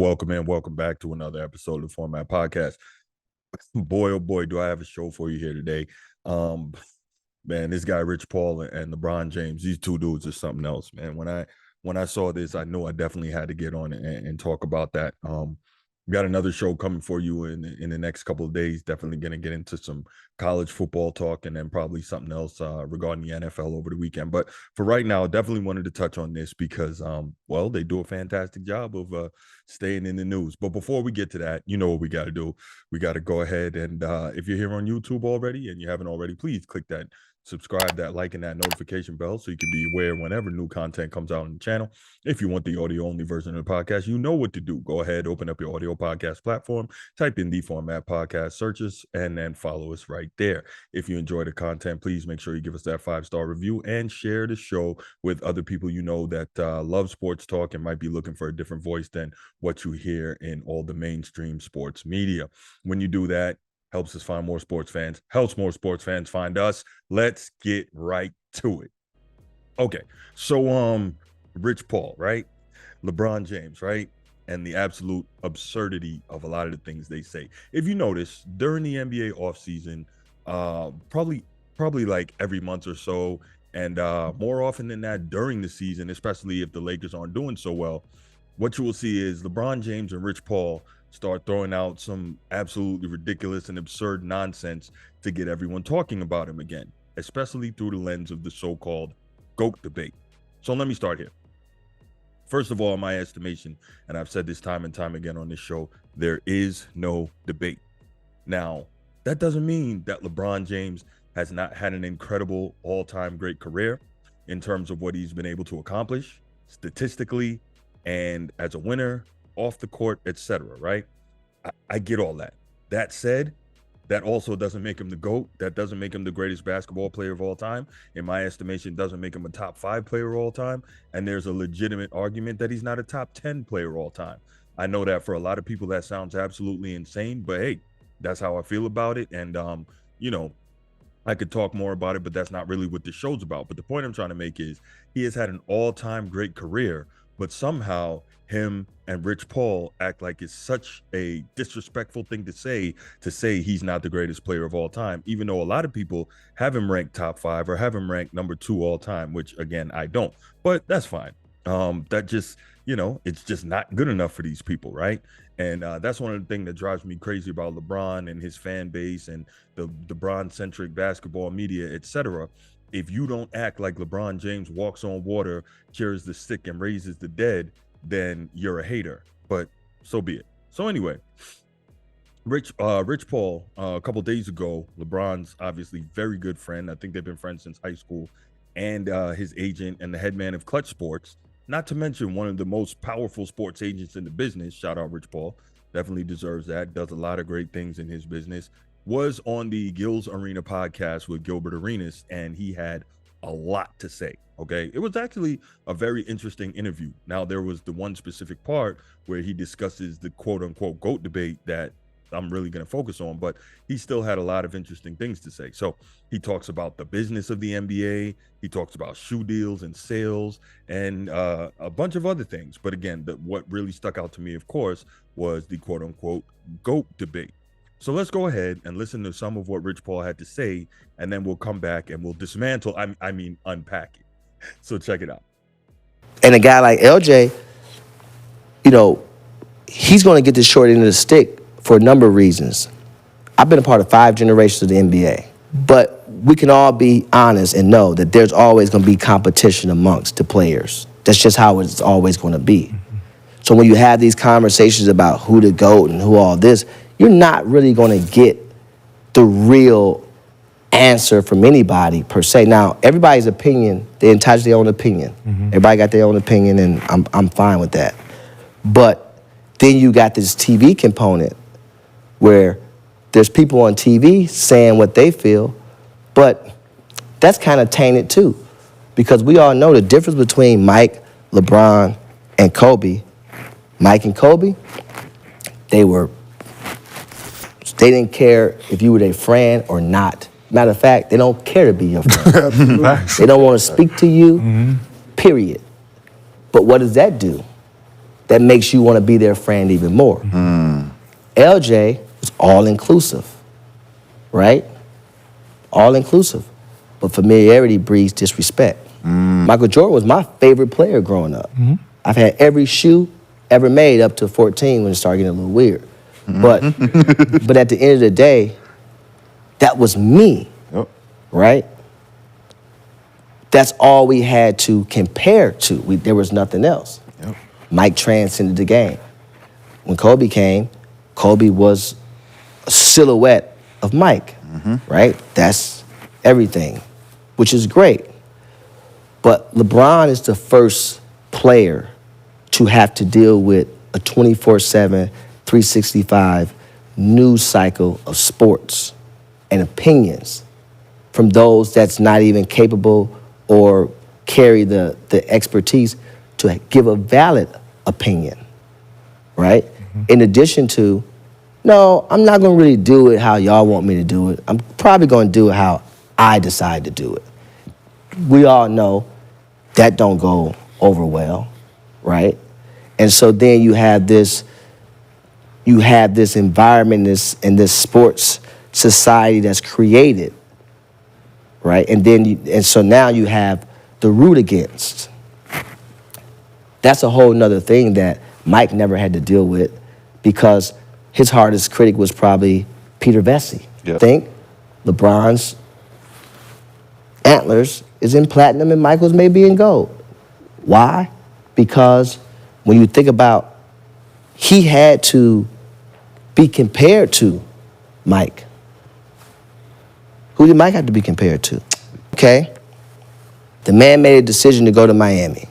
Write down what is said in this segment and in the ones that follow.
welcome in. Welcome back to another episode of the Format Podcast. Boy, oh boy, do I have a show for you here today. Man, this guy Rich Paul and LeBron James, these two dudes are something else, man. When I saw this, I knew I definitely had to get on it and talk about that. We got another show coming for you in the next couple of days. Definitely going to get into some college football talk and then probably something else regarding the NFL over the weekend. But for right now, definitely wanted to touch on this because, well, they do a fantastic job of staying in the news. But before we get to that, you know what we got to do. We got to go ahead and if you're here on YouTube already and you haven't already, please click that subscribe, that like, and that notification bell so you can be aware whenever new content comes out on the channel. If you want the audio only version of the podcast, you know what to do. Go ahead, open up your audio podcast platform, type in the Format Podcast searches, and then follow us right there. If you enjoy the content, please make sure you give us that 5-star review and share the show with other people you know that love sports talk and might be looking for a different voice than what you hear in all the mainstream sports media. When you do that, helps us find more sports fans, helps more sports fans find us. Let's get right to it. Okay, so Rich Paul, right? LeBron James, right? And the absolute absurdity of a lot of the things they say. If you notice, during the NBA offseason, probably like every month or so, and more often than that during the season, especially if the Lakers aren't doing so well, what you will see is LeBron James and Rich Paul start throwing out some absolutely ridiculous and absurd nonsense to get everyone talking about him again, especially through the lens of the so-called GOAT debate. So let me start here. First of all, in my estimation, and I've said this time and time again on this show, there is no debate. Now, that doesn't mean that LeBron James has not had an incredible all-time great career in terms of what he's been able to accomplish statistically and as a winner, off the court, etc. Right? I get all that. That said, that also doesn't make him the GOAT. That doesn't make him the greatest basketball player of all time. In my estimation, doesn't make him a top 5 player of all time. And there's a legitimate argument that he's not a top 10 player of all time. I know that for a lot of people, that sounds absolutely insane, but hey, that's how I feel about it. And, you know, I could talk more about it, but that's not really what this show's about. But the point I'm trying to make is he has had an all-time great career, but somehow him and Rich Paul act like it's such a disrespectful thing to say he's not the greatest player of all time, even though a lot of people have him ranked top 5 or have him ranked number 2 all time, which again, I don't, but that's fine. That just, you know, it's just not good enough for these people, right? And that's one of the things that drives me crazy about LeBron and his fan base and the LeBron-centric basketball media, etc. If you don't act like LeBron James walks on water, cures the sick, and raises the dead, then you're a hater. But so be it. So anyway, Rich Paul, a couple days ago, LeBron's obviously very good friend. I think they've been friends since high school, and his agent and the head man of Clutch Sports, not to mention one of the most powerful sports agents in the business. Shout out Rich Paul. Definitely deserves that. Does a lot of great things in his business. Was on the Gil's Arena podcast with Gilbert Arenas, and he had a lot to say. Okay, it was actually a very interesting interview. Now, there was the one specific part where he discusses the quote-unquote GOAT debate that I'm really going to focus on, but he still had a lot of interesting things to say. So he talks about the business of the NBA. He talks about shoe deals and sales and a bunch of other things. But again, what really stuck out to me, of course, was the quote-unquote GOAT debate. So let's go ahead and listen to some of what Rich Paul had to say, and then we'll come back and we'll dismantle, I mean, unpack it. So check it out. And a guy like LJ, you know, he's going to get the short end of the stick for a number of reasons. I've been a part of 5 generations of the NBA, but we can all be honest and know that there's always going to be competition amongst the players. That's just how it's always going to be. So when you have these conversations about who the GOAT and who all this, you're not really going to get the real answer from anybody per se. Now, everybody's opinion, they're entitled to their own opinion. Everybody got their own opinion, and I'm fine with that. But then you got this TV component where there's people on TV saying what they feel, but that's kind of tainted too, because we all know the difference between Mike, LeBron, and Kobe. Mike and Kobe, they didn't care if you were their friend or not. Matter of fact, they don't care to be your friend. They don't want to speak to you, period. But what does that do? that makes you want to be their friend even more. LJ was all inclusive, right? All inclusive. But familiarity breeds disrespect. Michael Jordan was my favorite player growing up. I've had every shoe ever made up to 14 when it started getting a little weird. But at the end of the day, that was me, right? That's all we had to compare to. There was nothing else. Mike transcended the game. When Kobe came, Kobe was a silhouette of Mike, right? That's everything, which is great. But LeBron is the first player to have to deal with a 24/7, 365 news cycle of sports and opinions from those that's not even capable or carry the expertise to give a valid opinion, right? In addition to, no, I'm not gonna really do it how y'all want me to do it. I'm probably gonna do it how I decide to do it. We all know that don't go over well, right? And so then you have this environment in this sports society that's created, right? And so now you have the root against. That's a whole nother thing that Mike never had to deal with because his hardest critic was probably Peter Vesey. Yep. Think LeBron's antlers is in platinum and Michael's may be in gold. Why? Because when you think about, he had to be compared to Mike. Who did Mike have to be compared to? Okay, the man made a decision to go to Miami.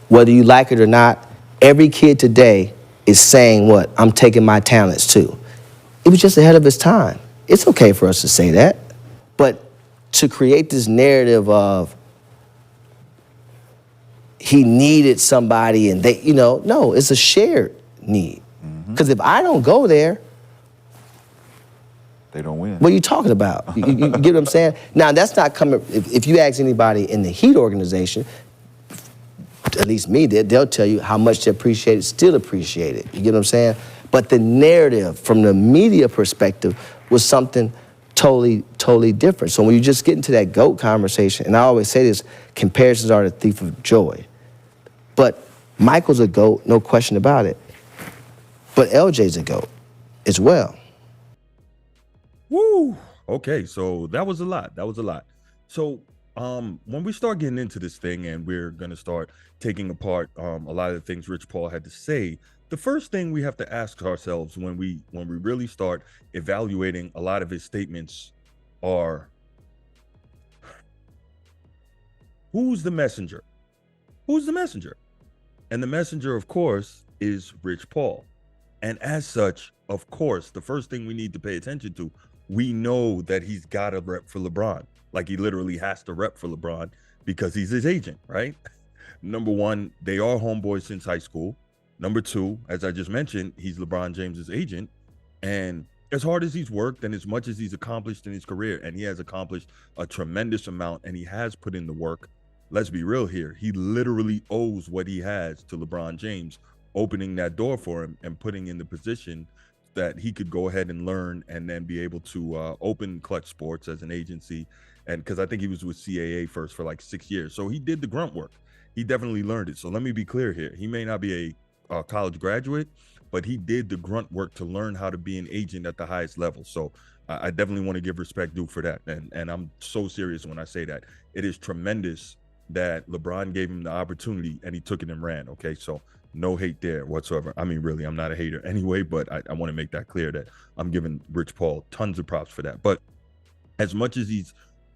Whether you like it or not, every kid today is saying what? I'm taking my talents too. It was just ahead of his time. It's okay for us to say that. But to create this narrative of he needed somebody and they, no, it's a shared need. Because if I don't go there, They don't win. what are you talking about? You get what I'm saying? Now, that's not coming, if you ask anybody in the Heat organization, at least me, they'll tell you how much they appreciate it, still appreciate it. You get what I'm saying? But the narrative from the media perspective was something totally, totally different. So when you just get into that GOAT conversation, and I always say this, comparisons are the thief of joy. But Michael's a GOAT, no question about it. But LJ's a GOAT as well. Woo. Okay, so that was a lot. So when we start getting into this thing and we're gonna start taking apart a lot of the things Rich Paul had to say, the first thing we have to ask ourselves when we really start evaluating a lot of his statements are, who's the messenger? Who's the messenger? And the messenger, of course, is Rich Paul. And as such, of course, the first thing we need to pay attention to, we know that he's got to rep for LeBron. Like, he literally has to rep for LeBron because he's his agent, right? Number one, they are homeboys since high school. Number two, as I just mentioned, he's LeBron James's agent. And as hard as he's worked and as much as he's accomplished in his career, and he has accomplished a tremendous amount and he has put in the work, let's be real here. He literally owes what he has to LeBron James, opening that door for him and putting in the position that he could go ahead and learn and then be able to open Clutch Sports as an agency. And because I think he was with CAA first for like 6 years. So he did the grunt work. He definitely learned it. So let me be clear here. He may not be a college graduate, but he did the grunt work to learn how to be an agent at the highest level. So I definitely want to give respect due for that. And I'm so serious when I say that. It is tremendous that LeBron gave him the opportunity and he took it and ran. Okay, so no hate there whatsoever. I mean, really, I'm not a hater anyway, but I want to make that clear that I'm giving Rich Paul tons of props for that. But as much as he's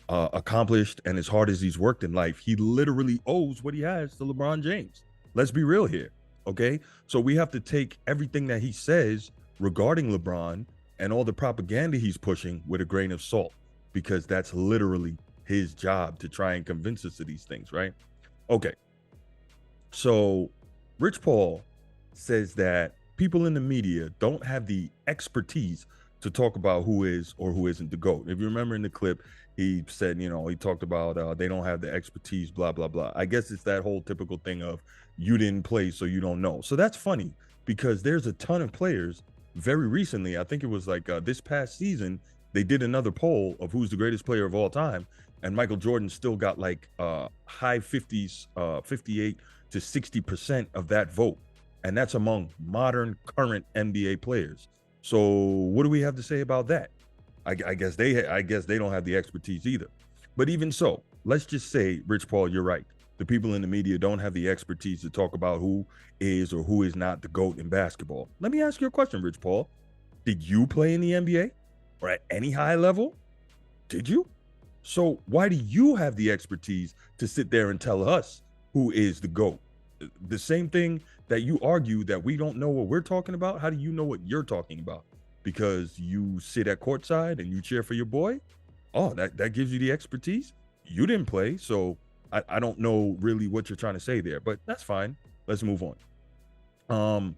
accomplished and as hard as he's worked in life, he literally owes what he has to LeBron James. Let's be real here, okay? So we have to take everything that he says regarding LeBron and all the propaganda he's pushing with a grain of salt, because that's literally his job to try and convince us of these things, right? Okay, so Rich Paul says that people in the media don't have the expertise to talk about who is or who isn't the GOAT. If you remember in the clip, he said, he talked about they don't have the expertise, blah, blah, blah. I guess it's that whole typical thing of you didn't play, so you don't know. So that's funny because there's a ton of players very recently. I think it was like this past season, they did another poll of who's the greatest player of all time. And Michael Jordan still got like high 50s, 58 to 60% of that vote. And that's among modern current NBA players. So what do we have to say about that? I guess they don't have the expertise either. But even so, let's just say, Rich Paul, you're right. The people in the media don't have the expertise to talk about who is or who is not the GOAT in basketball. Let me ask you a question, Rich Paul. Did you play in the NBA or at any high level? Did you? So why do you have the expertise to sit there and tell us who is the GOAT? The same thing that you argue that we don't know what we're talking about. How do you know what you're talking about? Because you sit at courtside and you cheer for your boy? Oh, that gives you the expertise? You didn't play, so I don't know really what you're trying to say there, but that's fine. Let's move on.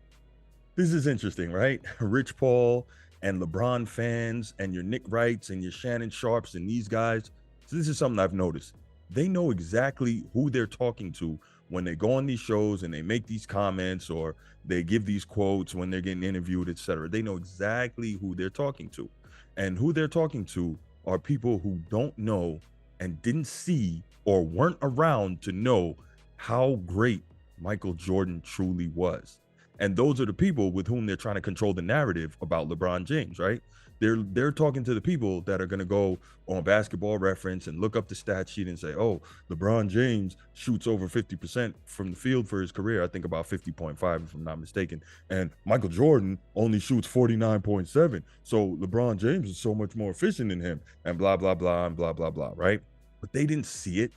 This is interesting, right? Rich Paul and LeBron fans and your Nick Wrights and your Shannon Sharps and these guys. So this is something I've noticed. They know exactly who they're talking to when they go on these shows and they make these comments or they give these quotes when they're getting interviewed, etc. They know exactly who they're talking to. And who they're talking to are people who don't know and didn't see or weren't around to know how great Michael Jordan truly was. And those are the people with whom they're trying to control the narrative about LeBron James, right? They're talking to the people that are going to go on Basketball Reference and look up the stat sheet and say, oh, LeBron James shoots over 50% from the field for his career. I think about 50.5, if I'm not mistaken. And Michael Jordan only shoots 49.7. So LeBron James is so much more efficient than him and blah, blah, blah, and blah, blah, blah, right? But they didn't see it.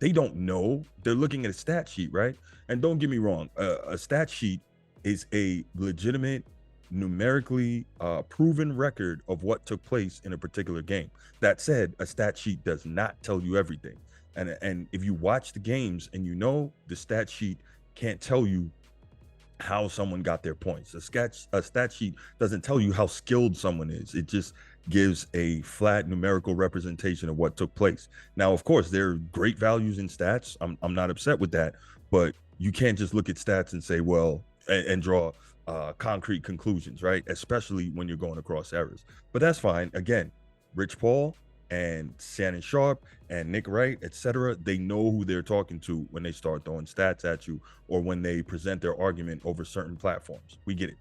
They don't know. They're looking at a stat sheet, right? And don't get me wrong, a stat sheet is a legitimate, numerically proven record of what took place in a particular game. That said, a stat sheet does not tell you everything. And if you watch the games and you know the stat sheet can't tell you how someone got their points. A stat sheet doesn't tell you how skilled someone is. It just gives a flat numerical representation of what took place. Now, of course, there are great values in stats. I'm not upset with that, but you can't just look at stats and say, well, and draw concrete conclusions, right? Especially when you're going across errors. But that's fine. Again, Rich Paul and Shannon Sharp and Nick Wright, etc., they know who they're talking to when they start throwing stats at you or when they present their argument over certain platforms. We get it.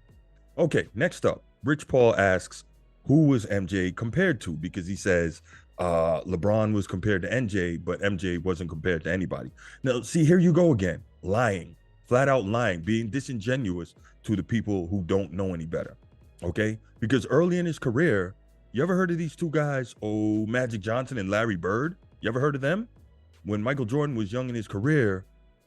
Okay, next up, Rich Paul asks, who was MJ compared to? Because he says LeBron was compared to MJ, but MJ wasn't compared to anybody. Now, see, here you go again, lying. Flat out lying, being disingenuous to the people who don't know any better, okay? Because early in his career, you ever heard of these two guys, Magic Johnson and Larry Bird? You ever heard of them? When Michael Jordan was young in his career,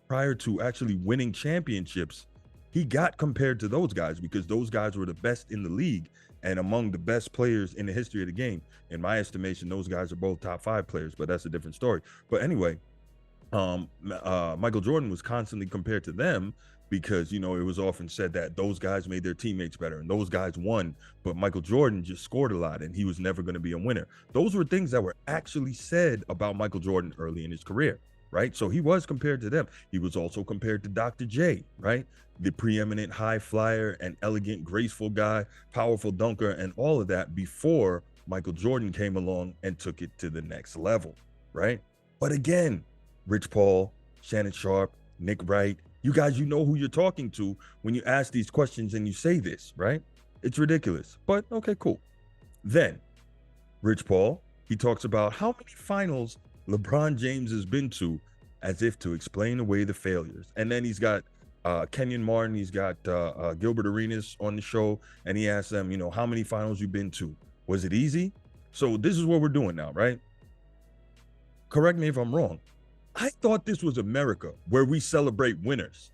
prior to actually winning championships, he got compared to those guys because those guys were the best in the league and among the best players in the history of the game. In my estimation, those guys are both top 5 players, but that's a different story. But anyway, Michael Jordan was constantly compared to them because, it was often said that those guys made their teammates better and those guys won, but Michael Jordan just scored a lot and he was never going to be a winner. Those were things that were actually said about Michael Jordan early in his career, right? So he was compared to them. He was also compared to Dr. J, right? The preeminent high flyer and elegant, graceful guy, powerful dunker, and all of that before Michael Jordan came along and took it to the next level, right? But again, Rich Paul, Shannon Sharp, Nick Wright, you guys, you know who you're talking to when you ask these questions and you say this, right? It's ridiculous, but okay, cool. Then, Rich Paul, he talks about how many finals LeBron James has been to as if to explain away the failures. And then he's got Kenyon Martin, he's got Gilbert Arenas on the show, and he asks them, how many finals you've been to? Was it easy? So this is what we're doing now, right? Correct me if I'm wrong. I thought this was America, where we celebrate winners.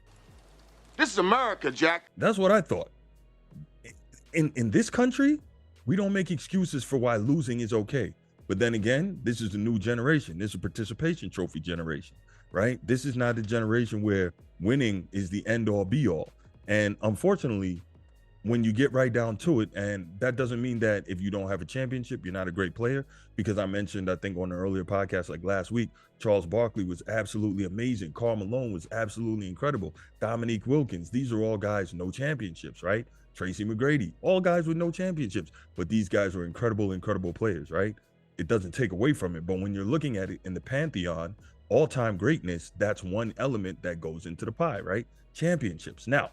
This is America, Jack. That's what I thought. In this country, we don't make excuses for why losing is okay. But then again, this is a new generation. This is a participation trophy generation, right? This is not the generation where winning is the end all be all. And unfortunately, when you get right down to it, and that doesn't mean that if you don't have a championship, you're not a great player, because I mentioned, I think on an earlier podcast, like last week, Charles Barkley was absolutely amazing. Karl Malone was absolutely incredible. Dominique Wilkins, these are all guys, no championships, right? Tracy McGrady, all guys with no championships, but these guys were incredible players, right? It doesn't take away from it, but when you're looking at it in the pantheon, all-time greatness, that's one element that goes into the pie, right? Championships. Now,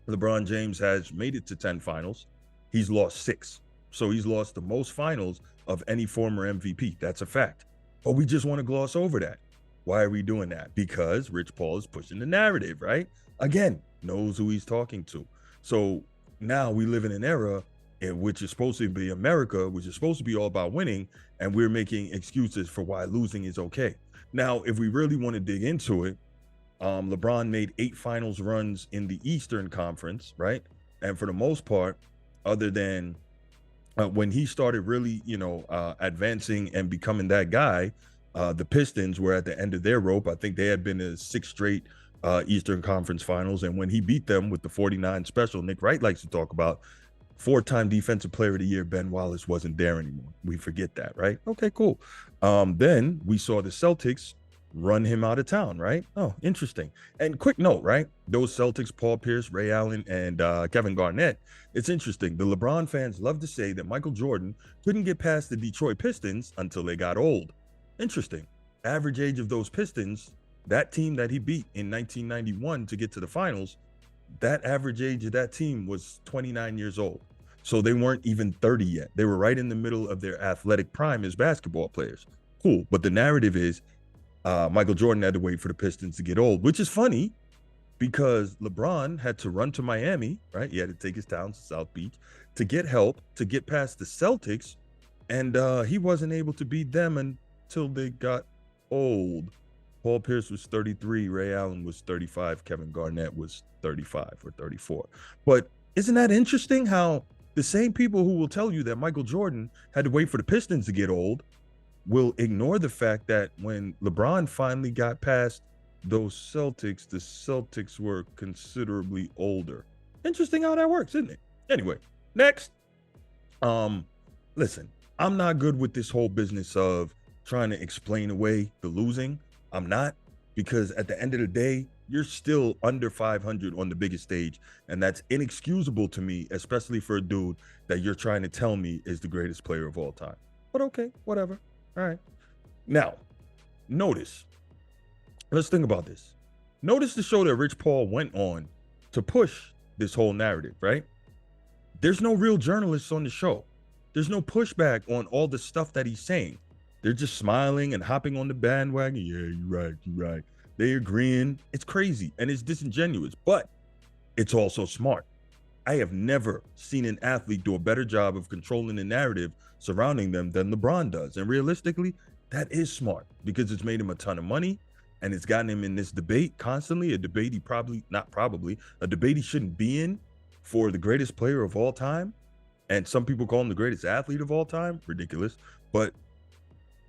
LeBron James has made it to 10 finals. He's lost 6. So he's lost the most finals of any former MVP. That's a fact. But we just want to gloss over that. Why are we doing that? Because Rich Paul is pushing the narrative, right? Again, knows who he's talking to. So now we live in an era in which is supposed to be America, which is supposed to be all about winning, and we're making excuses for why losing is okay. Now, if we really want to dig into it, LeBron made 8 finals runs in the Eastern Conference, right? And for the most part, other than when he started really, advancing and becoming that guy, the Pistons were at the end of their rope. I think they had been to 6 straight Eastern Conference finals. And when he beat them with the 49 special, Nick Wright likes to talk about, 4-time Defensive Player of the Year, Ben Wallace wasn't there anymore. We forget that, right? Okay, cool. Then we saw the Celtics run him out of town, right? Oh, interesting. And quick note, right? Those Celtics, Paul Pierce, Ray Allen, and Kevin Garnett, it's interesting. The LeBron fans love to say that Michael Jordan couldn't get past the Detroit Pistons until they got old. Interesting. Average age of those Pistons, that team that he beat in 1991 to get to the finals, that average age of that team was 29 years old. So they weren't even 30 yet. They were right in the middle of their athletic prime as basketball players. Cool. But the narrative is, Michael Jordan had to wait for the Pistons to get old, which is funny because LeBron had to run to Miami, right? He had to take his talents to South Beach to get help, to get past the Celtics, and he wasn't able to beat them until they got old. Paul Pierce was 33, Ray Allen was 35, Kevin Garnett was 35 or 34. But isn't that interesting how the same people who will tell you that Michael Jordan had to wait for the Pistons to get old will ignore the fact that when LeBron finally got past those Celtics, the Celtics were considerably older. Interesting how that works, isn't it? Anyway, next. Listen, I'm not good with this whole business of trying to explain away the losing. I'm not, because at the end of the day, you're still under 500 on the biggest stage, and that's inexcusable to me, especially for a dude that you're trying to tell me is the greatest player of all time. But okay, whatever. All right. Now, notice. Let's think about this. Notice the show that Rich Paul went on to push this whole narrative, right? There's no real journalists on the show. There's no pushback on all the stuff that he's saying. They're just smiling and hopping on the bandwagon. Yeah, you're right. They're agreeing. It's crazy and it's disingenuous, but it's also smart. I have never seen an athlete do a better job of controlling the narrative surrounding them than LeBron does. And realistically, that is smart because it's made him a ton of money and it's gotten him in this debate constantly, a debate a debate he shouldn't be in for the greatest player of all time. And some people call him the greatest athlete of all time. Ridiculous. But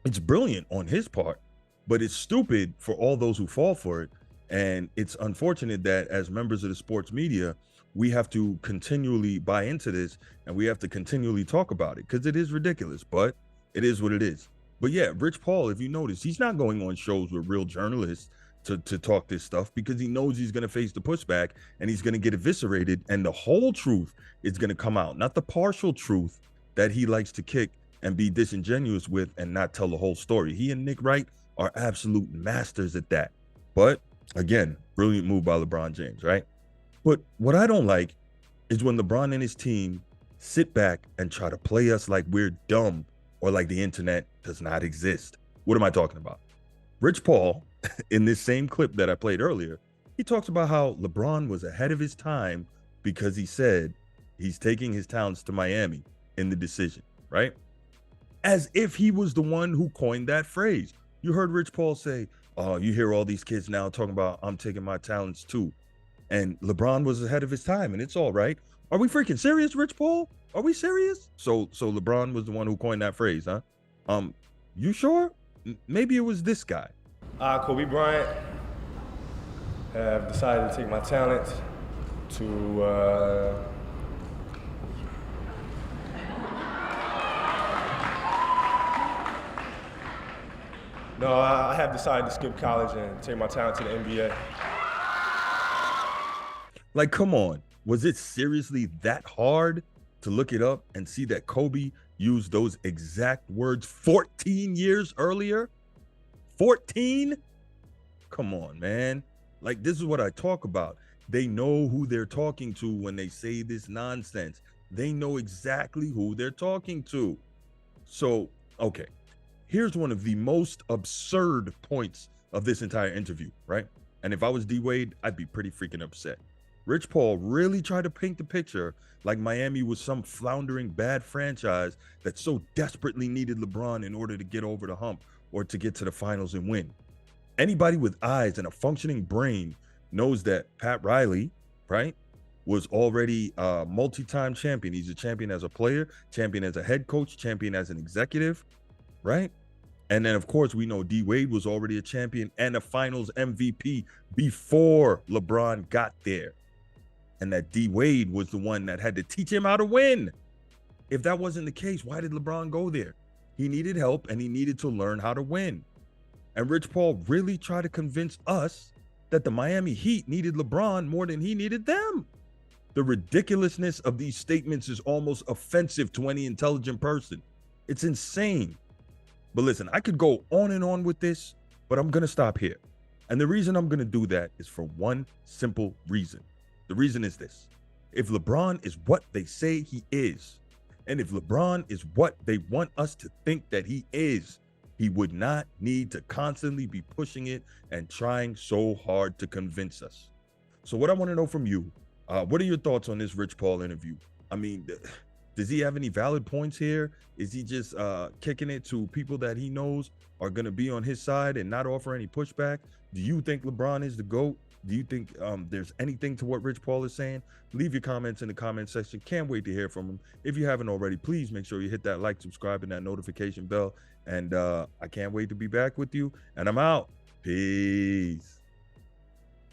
it's brilliant on his part, but it's stupid for all those who fall for it. And it's unfortunate that as members of the sports media, we have to continually buy into this and we have to continually talk about it because it is ridiculous, but it is what it is. But yeah, Rich Paul, if you notice, he's not going on shows with real journalists to talk this stuff because he knows he's going to face the pushback and he's going to get eviscerated and the whole truth is going to come out, not the partial truth that he likes to kick and be disingenuous with and not tell the whole story. He and Nick Wright are absolute masters at that. But again, brilliant move by LeBron James, right? But what I don't like is when LeBron and his team sit back and try to play us like we're dumb or like the internet does not exist. What am I talking about? Rich Paul, in this same clip that I played earlier, he talks about how LeBron was ahead of his time because he said he's taking his talents to Miami in the decision, right? As if he was the one who coined that phrase. You heard Rich Paul say, oh, you hear all these kids now talking about I'm taking my talents too. And LeBron was ahead of his time and it's all right. Are we freaking serious, Rich Paul? Are we serious? So LeBron was the one who coined that phrase, huh? You sure? Maybe it was this guy. I, Kobe Bryant, have decided to take my talents to No, I have decided to skip college and take my talent to the NBA. Like, come on. Was it seriously that hard to look it up and see that Kobe used those exact words 14 years earlier? 14? Come on, man. Like, this is what I talk about. They know who they're talking to when they say this nonsense. They know exactly who they're talking to. So, okay, here's one of the most absurd points of this entire interview, right? And if I was D Wade, I'd be pretty freaking upset. Rich Paul really tried to paint the picture like Miami was some floundering bad franchise that so desperately needed LeBron in order to get over the hump or to get to the finals and win. Anybody with eyes and a functioning brain knows that Pat Riley, right, was already a multi-time champion. He's a champion as a player, champion as a head coach, champion as an executive, right? And then, of course, we know D Wade was already a champion and a finals MVP before LeBron got there. And that D Wade was the one that had to teach him how to win. If that wasn't the case, why did LeBron go there? He needed help and he needed to learn how to win. And Rich Paul really tried to convince us that the Miami Heat needed LeBron more than he needed them. The ridiculousness of these statements is almost offensive to any intelligent person. It's insane. But listen, I could go on and on with this, but I'm going to stop here. And the reason I'm going to do that is for one simple reason. The reason is this. If LeBron is what they say he is, and if LeBron is what they want us to think that he is, he would not need to constantly be pushing it and trying so hard to convince us. So what I want to know from you, what are your thoughts on this Rich Paul interview? I mean, does he have any valid points here? Is he just kicking it to people that he knows are going to be on his side and not offer any pushback? Do you think LeBron is the GOAT? Do you think there's anything to what Rich Paul is saying? Leave your comments in the comment section. Can't wait to hear from him. If you haven't already, please make sure you hit that like, subscribe, and that notification bell. And I can't wait to be back with you. And I'm out. Peace.